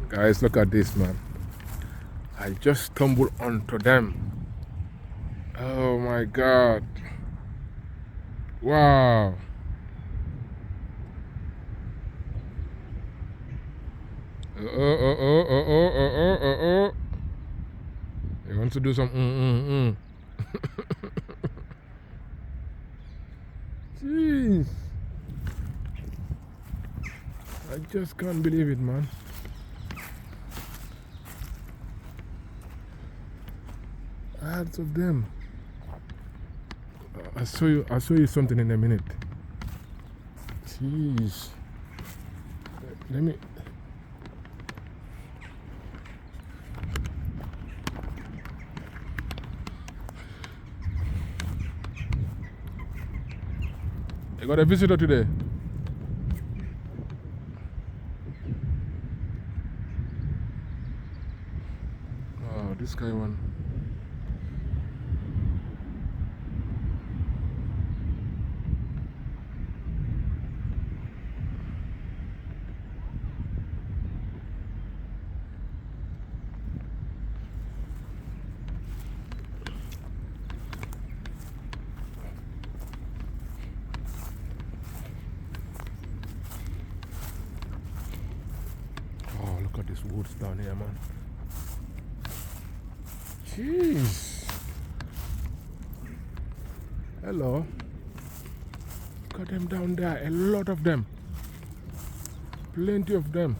Guys, look at this, man. I just stumbled onto them. Oh my God. Wow. Oh. You want to do some Jeez. I just can't believe it, man. Lots of them. I'll show you something in a minute. Jeez. Let me. You got a visitor today? Oh, this guy one. Look at these woods down here, man. Jeez. Hello. Got them down there. A lot of them. Plenty of them.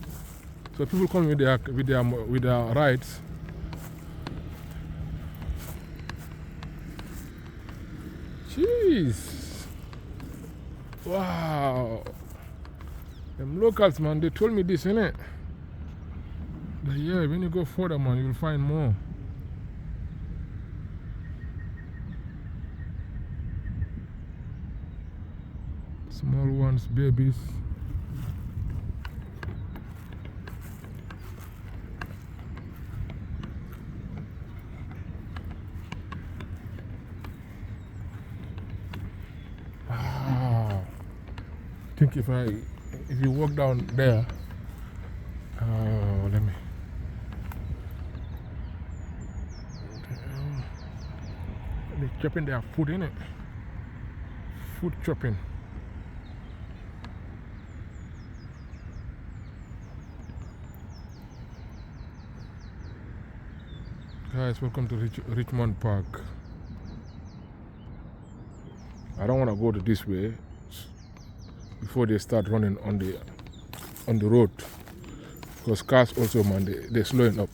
So people come with their rides. Jeez. Wow. Them locals, man, they told me this, innit? But yeah, when you go further, man, you'll find more. Small ones, babies. Wow. I think if you walk down there, let me. They're chopping their food, innit? Food chopping. Guys, welcome to Richmond Park. I don't want to go to this way before they start running on the road, because cars also, man, they're slowing up.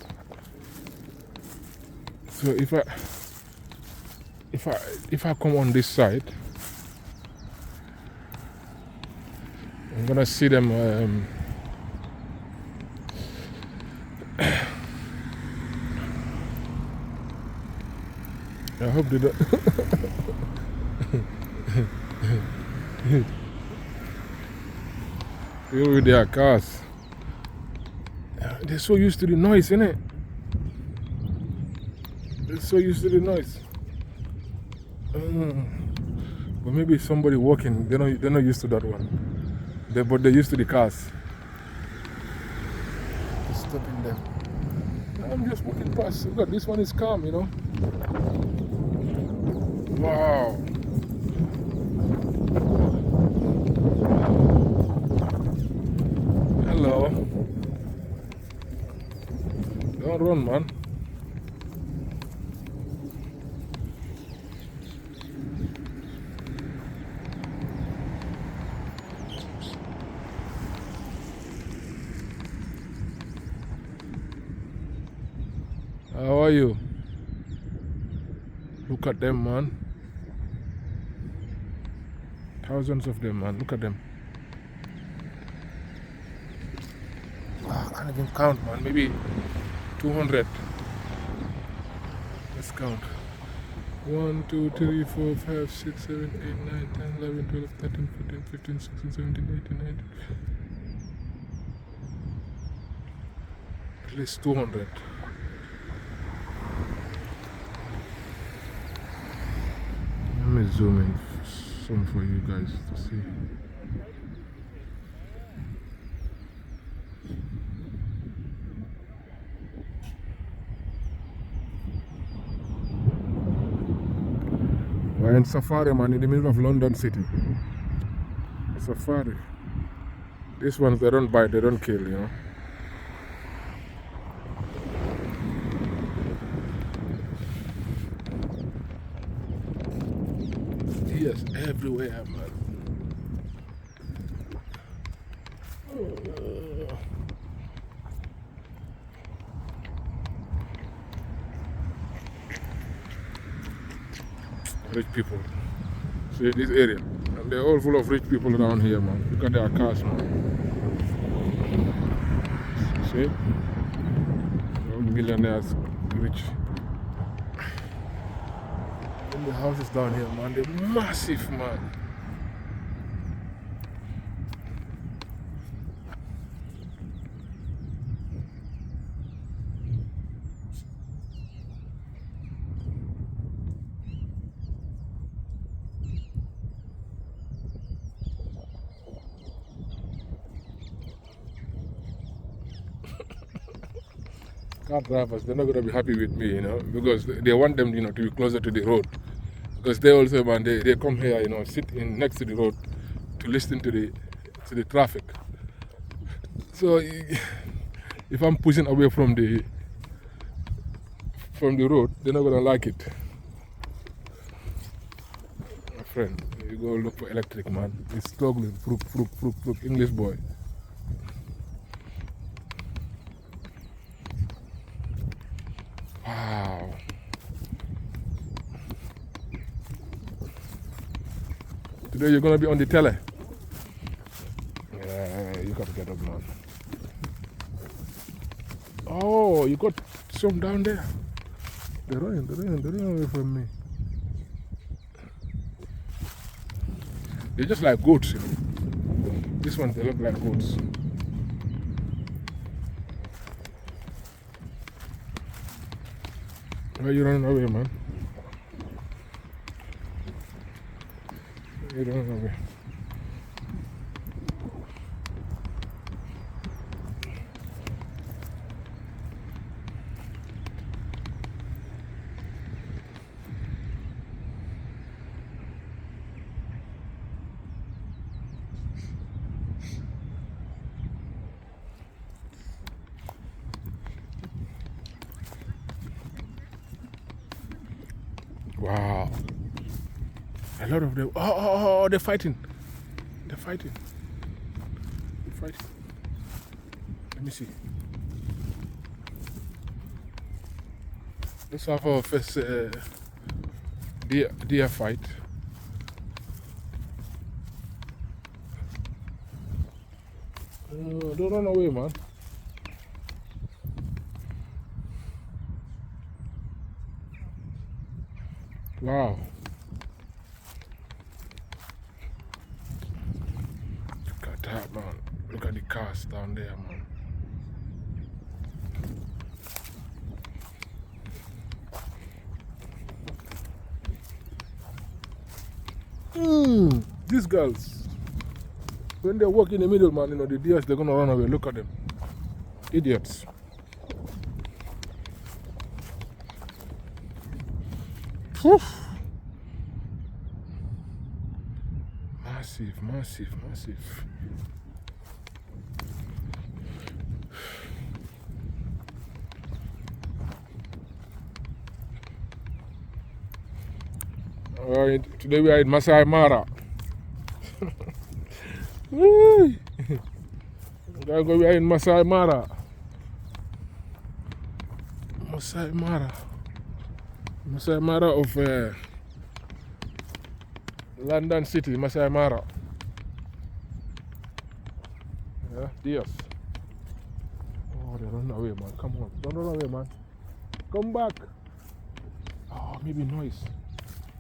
So if I come on this side, I'm gonna see them. I hope they don't. With their cars. They're so used to the noise, innit? They're so used to the noise. But maybe somebody walking, they're not used to that one. But they're used to the cars. Just stopping them. I'm just walking past. Look, this one is calm, you know. Wow. Hello. Don't run, man. How are you? Look at them, man. Thousands of them, man. Look at them. I can't even count, man. Maybe 200. Let's count. 1, 2, 3, 4, 5, 6, 7, 8, 9, 10, 11, 12, 13, 14, 15, 16, 17, 18, 19. At least 200. Let me zoom in some for you guys to see. We're in Safari, man, in the middle of London City. Safari. These ones, they don't bite, they don't kill, you know. Yes, everywhere, man. Rich people. See this area. And they're all full of rich people around here, man. Look at their cars, man. See? All millionaires, rich. And the houses down here, man, they're massive, man. Car drivers, they're not going to be happy with me, you know, because they want them, you know, to be closer to the road. Because they also, man, they come here, you know, sit in next to the road to listen to the traffic. So if I'm pushing away from the road, they're not going to like it. My friend, you go look for electric, man. It's struggling, English boy. Wow. Today you're gonna be on the tele. Yeah, you gotta get up, man. Oh, you got some down there. They're running away from me. They're just like goats, you know. This one, they look like goats. Why are you running away, man? Why are you running away? Wow. A lot of them. Oh, they're fighting. They're fighting. Let me see. Let's have our first deer fight. Don't run away, man. Wow. Look at that, man. Look at the cars down there, man. These girls, when they walk in the middle, man, you know, the deers, they're gonna run away. Look at them. Idiots. Whew. Massive. Alright, today we are in Masai Mara. We are in Masai Mara. Masai Mara of London City, Masai Mara. Yeah, deers. Oh, they run away, man. Come on, don't run away, man. Come back. Oh, maybe noise.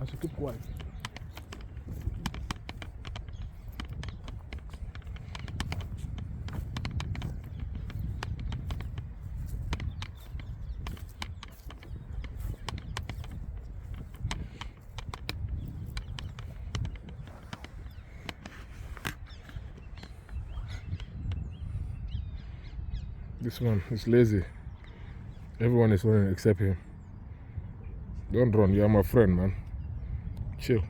I should keep quiet. This one is lazy. Everyone is running except him. Don't run, you're my friend, man. Chill.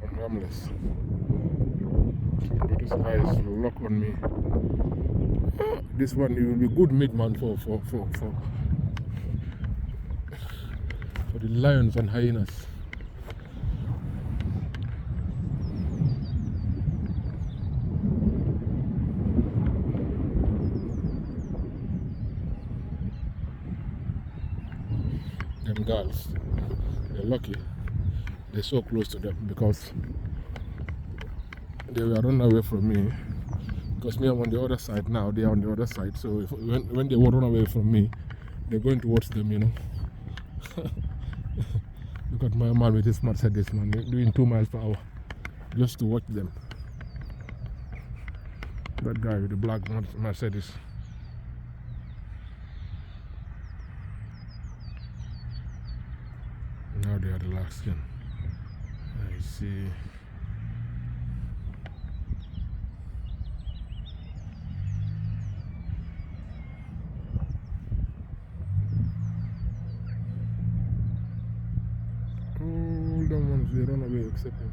I'm harmless. But this guy is lock on me. This one, it will be good meat, man, for the lions and hyenas. Them girls, they're lucky. They're so close to them because they were running away from me. Because me, I'm on the other side now. They are on the other side. So when they run away from me, they're going towards them, you know. Look at my man with his Mercedes, man, doing 2 miles per hour just to watch them. That guy with the black Mercedes. Now they are the last one. I see. All the ones they run away except him.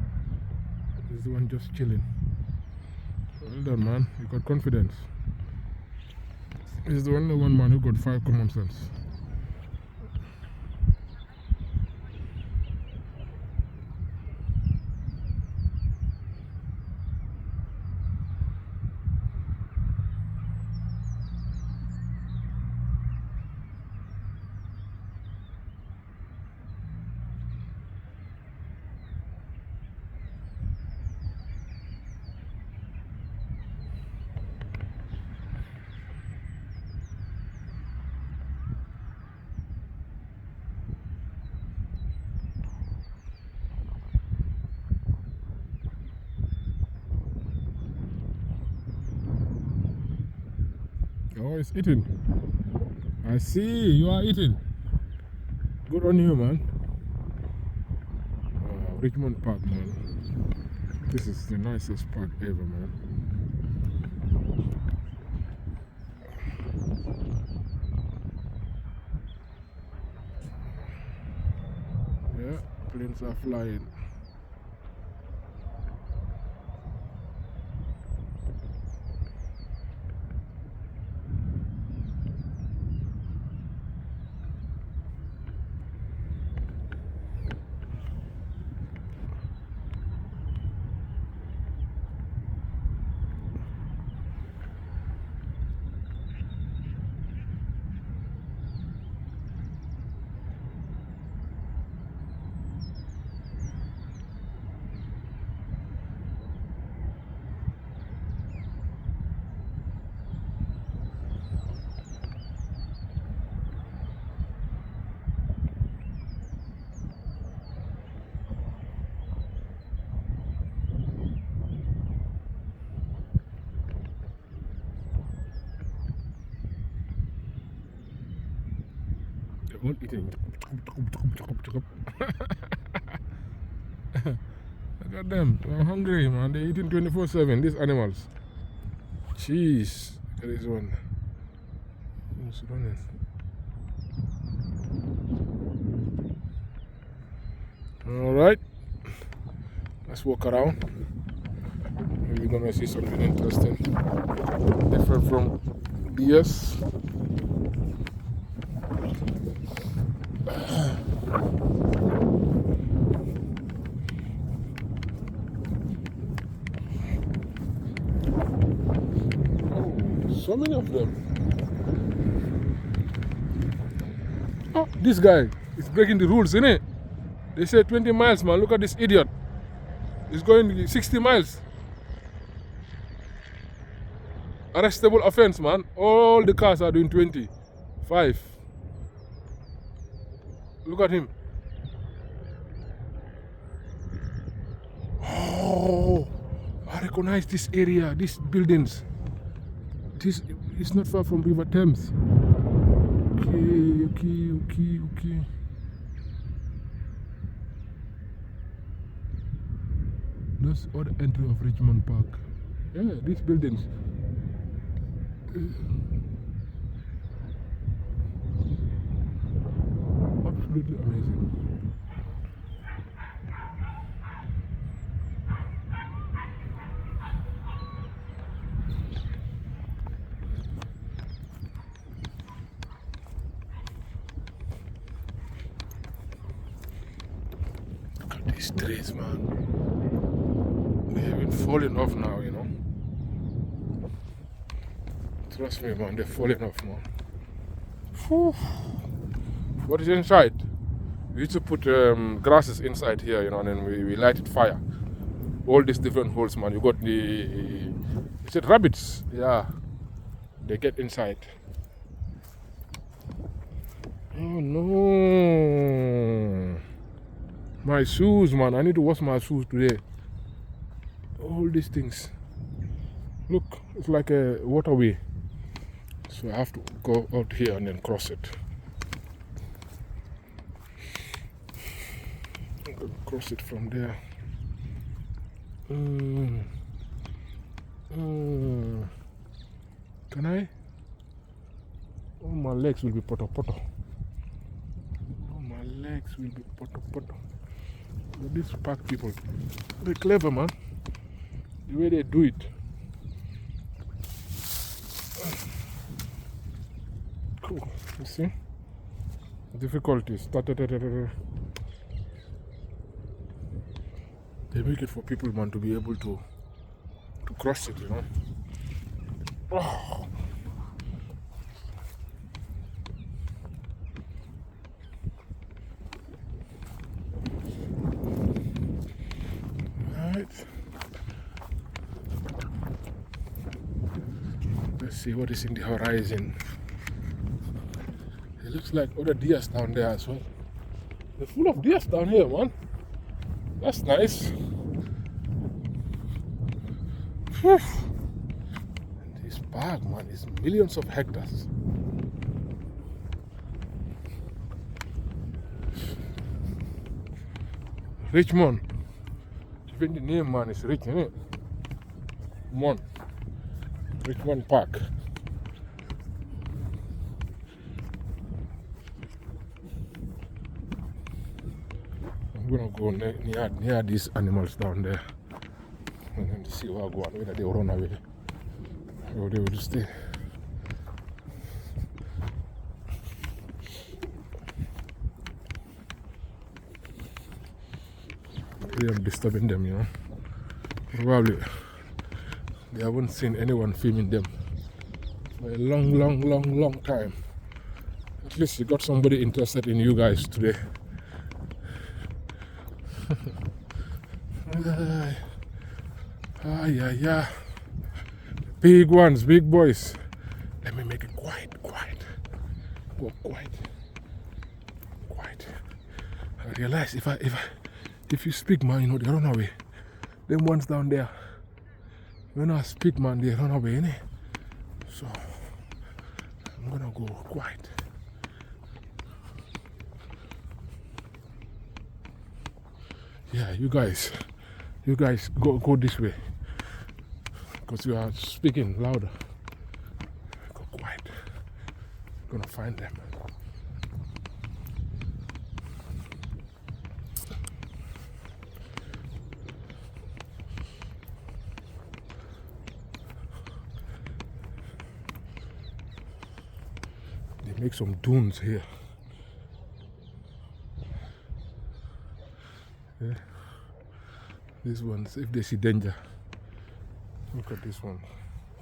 He's the one just chilling. Well done, man. You got confidence. He's the only one man who got 5 common sense. Oh, it's eating. I see, you are eating. Good on you, man. Richmond Park, man. This is the nicest park ever, man. Yeah, planes are flying. They're all eating. Look at them. They're hungry, man. They're eating 24/7. These animals. Jeez. Look at this one. Who's running? Alright. Let's walk around. Maybe we're gonna see something interesting. Different from BS. So many of them. Oh, this guy is breaking the rules, isn't it? They say 20 miles, man. Look at this idiot. He's going 60 miles. Arrestable offense, man. All the cars are doing 25. Look at him. Oh, I recognize this area, these buildings. This is not far from River Thames. Okay. That's all the entry of Richmond Park. Yeah, these buildings. Absolutely amazing. Look at these trees, man. They've been falling off now, you know. Trust me, man, they're falling off, man. Whew. What is inside? We used to put grasses inside here, you know, and then we lighted fire. All these different holes, man. You got the... Is it rabbits? Yeah. They get inside. Oh, no. My shoes, man. I need to wash my shoes today. All these things. Look, it's like a waterway. So I have to go out here and then cross it. Cross it from there. Can I? Oh, my legs will be poto. Oh, my legs will be poto. But these park people, they're clever, man. The way they do it. Cool. You see? Difficulties. They make it for people, man, to be able to cross it, you know. Oh. Alright. Let's see what is in the horizon. It looks like other deers down there as well. They're full of deers down here, man. That's nice. Whew. This park, man, is millions of hectares. Richmond. Even the name, man, is rich, isn't it? Richmond Park. I'm gonna go near these animals down there and then see where go on, whether they will run away or they will stay. Really am disturbing them, you know. Probably they haven't seen anyone filming them for a long time. At least you got somebody interested in you guys today. Yeah. Big ones, big boys. Let me make it quiet. Go quiet. I realize if you speak, man, you know, they run away. Them ones down there, when I speak, man, they run away, innit? So I'm gonna go quiet. Yeah, you guys go this way, because you are speaking louder. Go quiet. I'm gonna find them. They make some dunes here. Yeah. These ones, if they see danger, look at this one,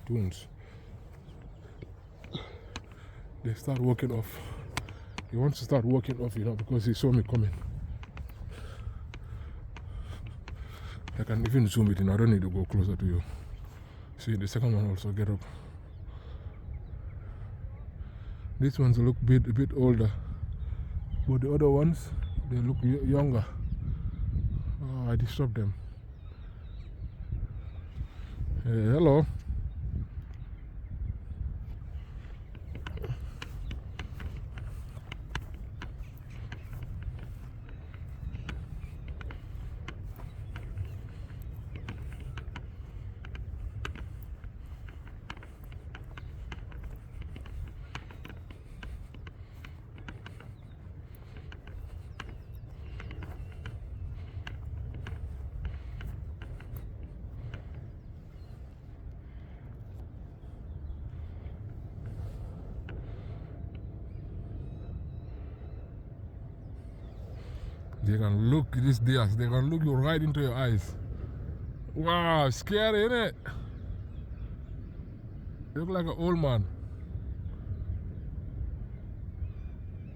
dunes. They start walking off. He wants to start walking off, you know, because he saw me coming. I can even zoom it in. I don't need to go closer to you. See, the second one also get up. These ones look a bit older, but the other ones, they look younger. Oh, I disturbed them. Hey, hello. They can look these deers. They can look you right into your eyes. Wow, scary, isn't it? You look like an old man.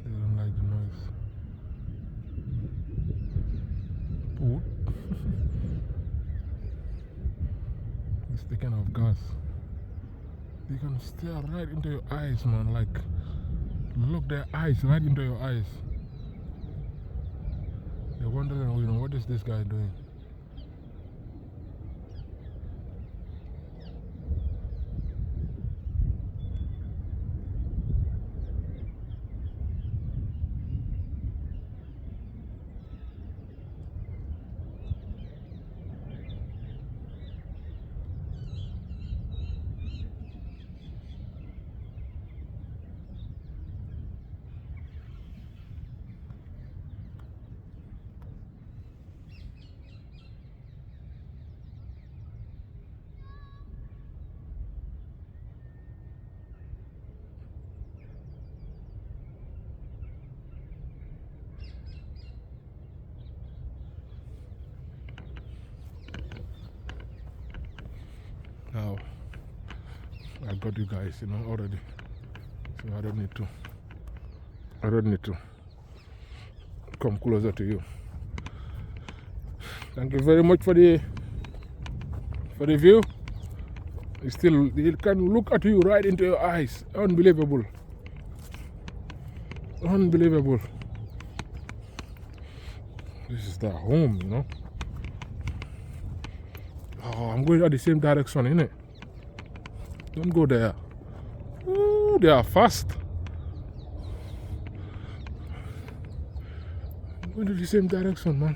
They don't like the noise. Oh. It's taking off gas. They can stare right into your eyes, man. Like, look their eyes right into your eyes. They're wondering, you know, what is this guy doing? Now, I got you guys, you know, already. So I don't need to come closer to you. Thank you very much for the view. It can look at you right into your eyes. Unbelievable. Unbelievable. This is their home, you know. Oh, I'm going at the same direction, innit? Don't go there. Ooh, they are fast. I'm going to the same direction, man.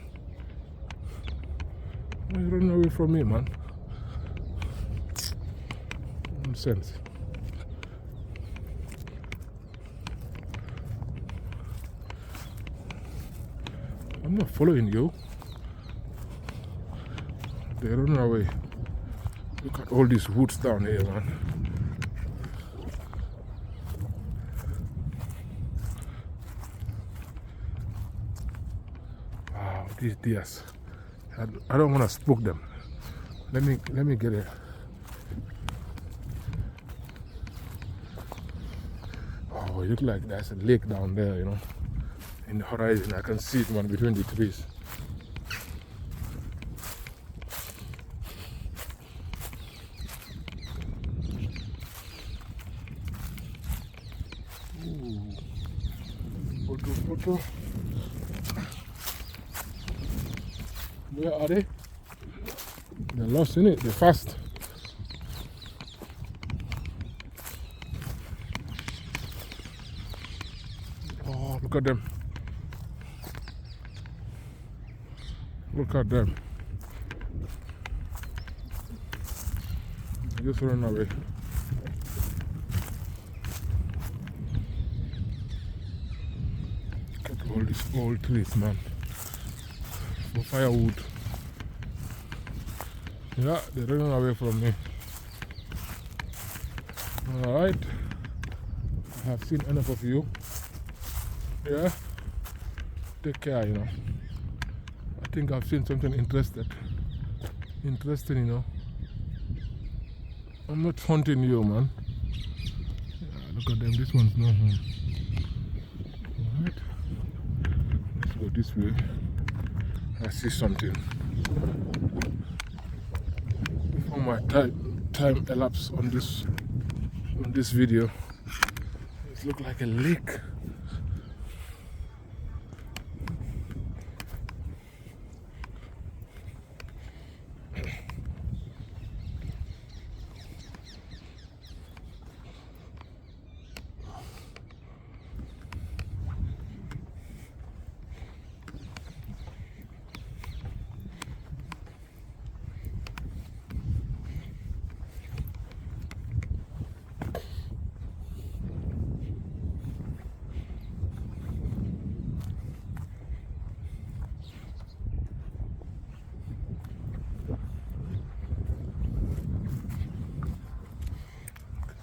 Why are you running away from me, man? Nonsense. I'm not following you. They're running away. Look at all these woods down here, man. Wow, these deers. I don't want to spook them. Let me get it. Oh, it looks like there's a lake down there, you know. In the horizon, I can see it, man, between the trees. Photo. Where are they? They're lost in it. They're fast. Oh, look at them. Look at them. They just run away. All these old trees, man, for firewood. Yeah, they're running away from me. Alright, I have seen enough of you. Yeah, take care, you know. I think I've seen something interesting, you know. I'm not hunting you, man. Yeah, look at them, this one's not home. Alright, let's go this way. I see something. Before my time elapsed on this video, it looked like a lake.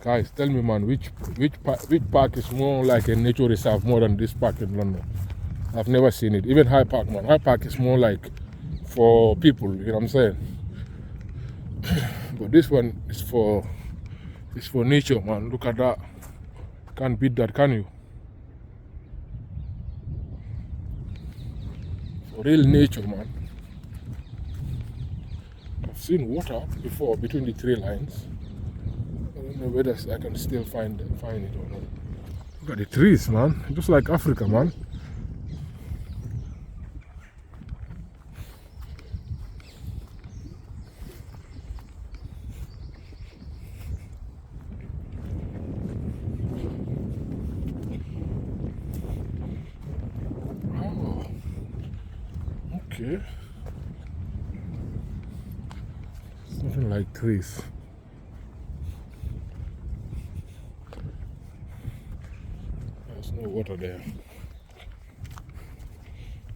Guys, tell me, man, which park is more like a nature reserve more than this park in London? I've never seen it. Even High Park, man. High Park is more like for people, you know what I'm saying? But this one is for nature, man. Look at that. Can't beat that, can you? For real nature, man. I've seen water before between the tree lines. I don't know whether I can still find it or not. Look at the trees, man. Just like Africa, man. Oh, okay. Something like trees. There's no water there.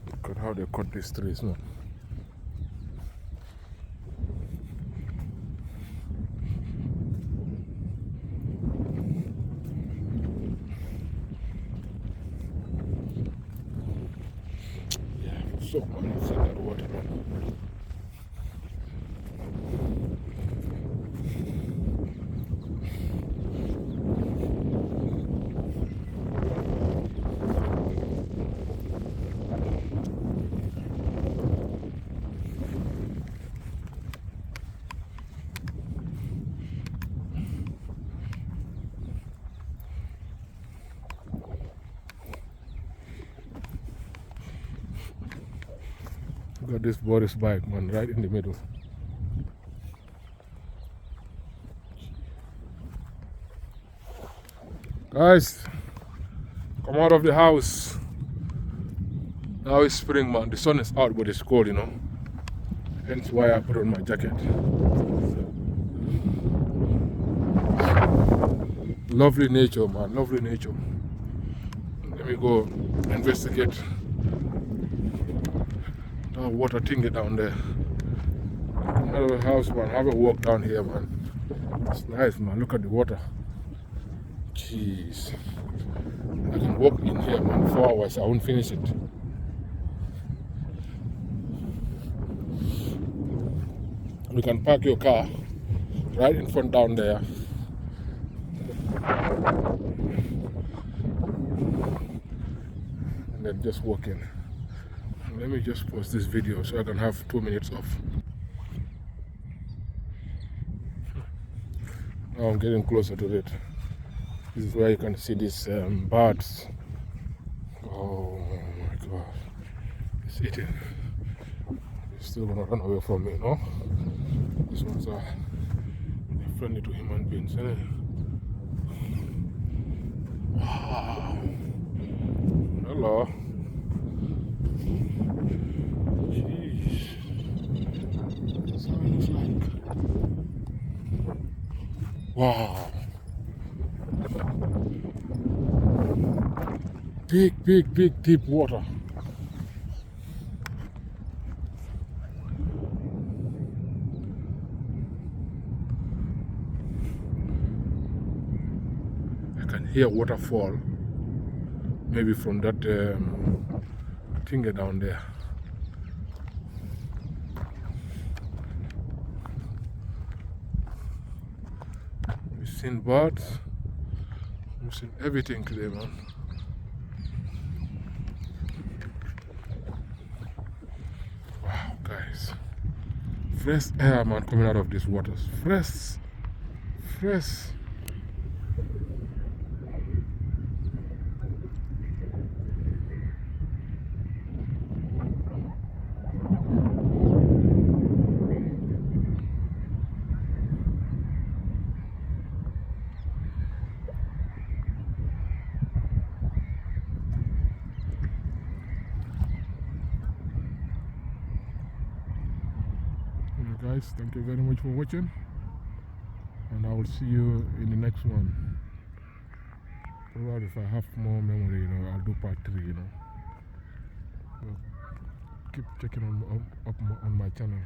Look at how they cut these trees, man. Yeah, so man, I've seen that water, man. Got this Boris bike, man, right in the middle. Guys, come out of the house. Now it's spring, man. The sun is out, but it's cold, you know. Hence why I put on my jacket. Lovely nature, man. Lovely nature. Let me go investigate that water thingy down there. Come out of the house, man. Have a walk down here, man. It's nice, man. Look at the water. Jeez. I can walk in here, man, 4 hours. I won't finish it. You can park your car right in front down there. And then just walk in. Let me just post this video so I can have 2 minutes off. Now I'm getting closer to it. This is where you can see these birds. Oh my god. It's eating. It's still gonna run away from me, no? These ones are friendly to human beings, eh? Wow. Hello. Jeez. That's how it looks like. Wow. Big, deep water. I can hear waterfall, maybe from that thing down there. We've seen birds, we've seen everything today, man. Wow, guys. Fresh air, man, coming out of these waters. Fresh. Guys, thank you very much for watching, and I will see you in the next one. Probably if I have more memory, you know, I'll do part 3, you know. So keep checking on my channel.